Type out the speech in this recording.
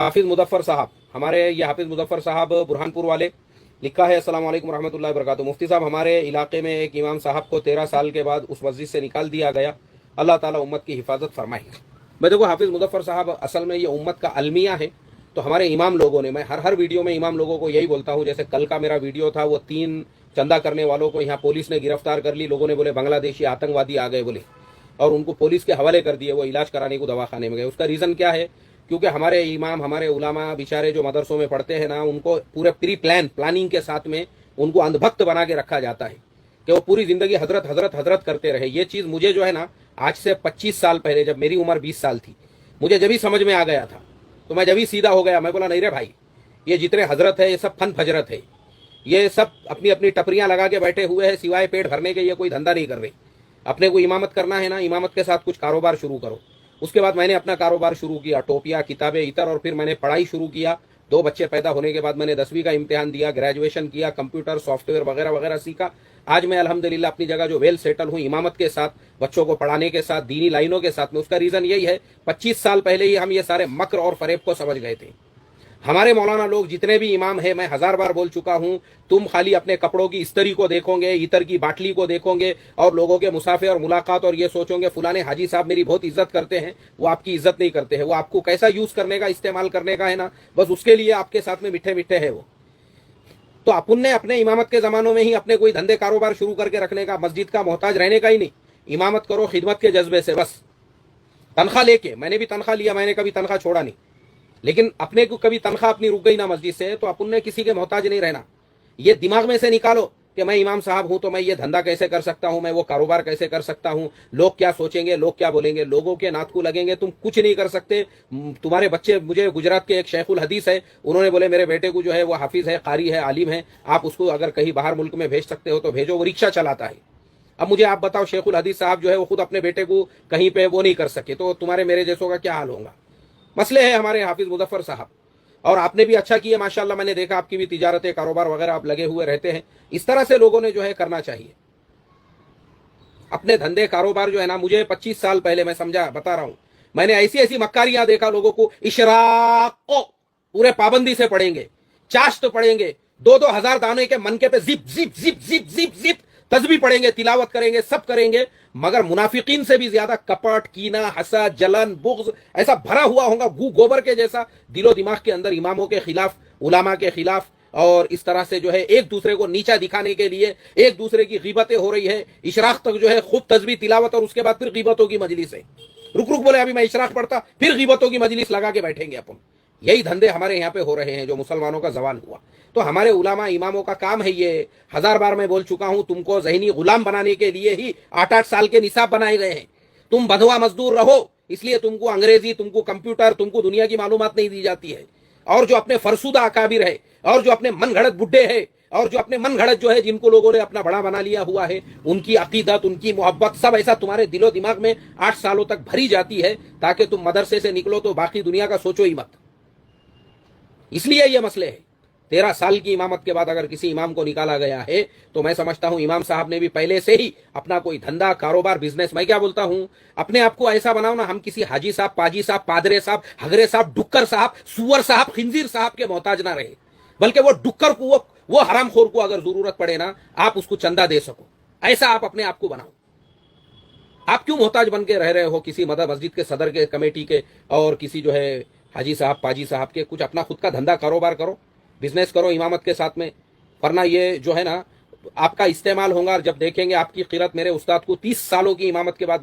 हाफिज मुजफ्फर साहब, हमारे ये हाफिज मुजफ्फर साहब बुरहानपुर वाले, लिखा है अस्सलाम वालेकुम रहमतुल्लाहि व बरकातुहू। मुफ्ती साहब, हमारे इलाके में एक इमाम साहब को 13 साल के बाद उस मस्जिद से निकाल दिया गया। अल्लाह ताला उम्मत की हिफाजत फरमाए। मैं देखो, हाफिज मुजफ्फर साहब असल में ये उम्मत का अलमिया है। तो हमारे इमाम लोगों ने, मैं हर वीडियो में इमाम लोगों को यही बोलता हूँ, जैसे कल का मेरा वीडियो था, वो 3 चंदा करने वालों को यहाँ पुलिस ने गिरफ्तार कर ली। लोगों ने बोले बांग्लादेशी आतंकवादी आ गए बोले, और उनको पुलिस के हवाले कर दिए। वो इलाज कराने को दवाखाने में गए। उसका रीज़न क्या है? क्योंकि हमारे इमाम, हमारे उलामा बेचारे जो मदरसों में पढ़ते हैं ना, उनको पूरे प्लानिंग के साथ में उनको अंधभक्त बना के रखा जाता है कि वो पूरी जिंदगी हजरत हजरत हजरत करते रहे। ये चीज़ मुझे जो है ना, आज से 25 साल पहले, जब मेरी उम्र 20 साल थी, मुझे जब ही समझ में आ गया था, तो मैं जब ही सीधा हो गया। मैं बोला नहीं रे भाई, ये जितने हजरत है ये सब फन फजरत है। ये सब अपनी अपनी टपरियां लगा के बैठे हुए हैं, सिवाय पेट भरने के ये कोई धंधा नहीं कर रहे। अपने को इमामत करना है ना, इमामत के साथ कुछ कारोबार शुरू करो। उसके बाद मैंने अपना कारोबार शुरू किया, टोपियाँ, किताबें, इतर, और फिर मैंने पढ़ाई शुरू किया। 2 बच्चे पैदा होने के बाद मैंने 10वीं का इम्तिहान दिया, ग्रेजुएशन किया, कंप्यूटर, सॉफ्टवेयर वगैरह वगैरह सीखा। आज मैं अल्हम्दुलिल्लाह अपनी जगह जो वेल सेटल हूँ, इमामत के साथ, बच्चों को पढ़ाने के साथ, दीनी लाइनों के साथ में। उसका रीज़न यही है, 25 साल पहले ही हम ये सारे मक्र और फरेब को समझ गए थे। हमारे मौलाना लोग जितने भी इमाम हैं, मैं 1000 बार बोल चुका हूं, तुम खाली अपने कपड़ों की इस्तरी को देखोगे, इतर की बाटली को देखोगे, और लोगों के मुसाफे और मुलाकात, और ये सोचोगे फलाने हाजी साहब मेरी बहुत इज्जत करते हैं। वो आपकी इज्जत नहीं करते हैं। वो आपको कैसा यूज करने का, इस्तेमाल करने का है ना, बस उसके लिए आपके साथ में मिठे मिठे है वो। तो अपन ने अपने इमामत के जमानों में ही अपने कोई धंधे कारोबार शुरू करके रखने का, मस्जिद का मोहताज रहने का ही नहीं। इमामत करो खिदमत के जज्बे से, बस तनख्वाह लेके। मैंने भी तनख्वाह लिया, मैंने कभी तनख्वाह छोड़ा नहीं, लेकिन अपने को कभी तनख्वाह अपनी रुक गई ना मस्जिद से, तो अपन ने किसी के मोहताज नहीं रहना। ये दिमाग में से निकालो कि मैं इमाम साहब हूं तो मैं ये धंधा कैसे कर सकता हूं, मैं वो कारोबार कैसे कर सकता हूं, लोग क्या सोचेंगे, लोग क्या बोलेंगे, लोगों के नात को लगेंगे, तुम कुछ नहीं कर सकते। तुम्हारे बच्चे, मुझे गुजरात के एक शेखुल हदीस है, उन्होंने बोले मेरे बेटे को जो है वो हाफिज है, कारी है, आलिम है, आप उसको अगर कहीं बाहर मुल्क में भेज सकते हो तो भेजो, वो रिक्शा चलाता है। अब मुझे आप बताओ, शेखुल हदीस साहब जो है वो खुद अपने बेटे को कहीं पे वो नहीं कर सके, तो तुम्हारे मेरे जैसों का क्या हाल होगा? मसले है हमारे हाफिज मुजफ्फर साहब। और आपने भी अच्छा किया माशाल्लाह, मैंने देखा आपकी भी तिजारतें, कारोबार वगैरह आप लगे हुए रहते हैं। इस तरह से लोगों ने जो है करना चाहिए अपने धंधे कारोबार जो है ना। मुझे 25 साल पहले, मैं समझा, बता रहा हूं, मैंने ऐसी ऐसी मक्कारियां देखा लोगों को। इशराक को पूरे पाबंदी से पढ़ेंगे, चाश्त पढ़ेंगे, 2-2 हजार दाने के मनके पे जिप जिप जिप जिप जिप जिप तस्बीह पढ़ेंगे, तिलावत करेंगे, सब करेंगे, मगर मुनाफिकीन से भी ज्यादा कपट, कीना, हसद, जलन, बुग़्ज़ ऐसा भरा हुआ होगा, भू गोबर के जैसा दिलो दिमाग के अंदर, इमामों के खिलाफ, उलामा के खिलाफ। और इस तरह से जो है एक दूसरे को नीचा दिखाने के लिए एक दूसरे की गीबतें हो रही है। इशराक तक जो है खूब तस्बीह, तिलावत, और उसके बाद फिर गीबतों की मजलिस है। रुक रुक बोले अभी मैं इशराक पढ़ता, फिर गीबतों की मजलिस लगा के बैठेंगे अपन। यही धंधे हमारे यहाँ पे हो रहे हैं, जो मुसलमानों का जवाल हुआ। तो हमारे उलामा इमामों का काम है ये। 1000 बार मैं बोल चुका हूं, तुमको ज़हनी गुलाम बनाने के लिए ही 8-8 साल के निसाब बनाए गए हैं। तुम बंधुआ मजदूर रहो, इसलिए तुमको अंग्रेजी, तुमको कंप्यूटर, तुमको दुनिया की मालूमात नहीं दी जाती है। और जो अपने फरसुदा अकाबिर है, और जो अपने मन घड़त बुड्ढे हैं, और जो अपने मन घड़त जो है, जिनको लोगों ने अपना बड़ा बना लिया हुआ है, उनकी अकीदत, उनकी मोहब्बत, सब ऐसा तुम्हारे दिलो दिमाग में 8 सालों तक भरी जाती है, ताकि तुम मदरसे से निकलो तो बाकी दुनिया का सोचो ही मत। इसलिए ये मसले है। 13 साल की इमामत के बाद अगर किसी इमाम को निकाला गया है, तो मैं समझता हूं इमाम साहब ने भी पहले से ही अपना कोई धंधा, कारोबार, बिजनेस, मैं क्या बोलता हूं, अपने आप को ऐसा बनाओ ना, हम किसी हाजी साहब, पाजी साहब, पादरे साहब, हगरे साहब, डुक्कर साहब, सुअर साहब, खिंजीर साहब के मोहताज ना रहे। बल्कि वो डुक्कर को, वो हरामखोर को अगर जरूरत पड़े ना, आप उसको चंदा दे सको, ऐसा आप अपने आप को बनाओ। आप क्यों मोहताज बन के रह रहे हो किसी मस्जिद के सदर के, कमेटी के, और किसी जो है हाजी साहब, पाजी साहब के? कुछ अपना खुद का धंधा कारोबार करो, बिजनेस करो इमामत के साथ में। वरना ये जो है ना, आपका इस्तेमाल होगा। जब देखेंगे आपकी क़िरत, मेरे उस्ताद को 30 सालों की इमामत के बाद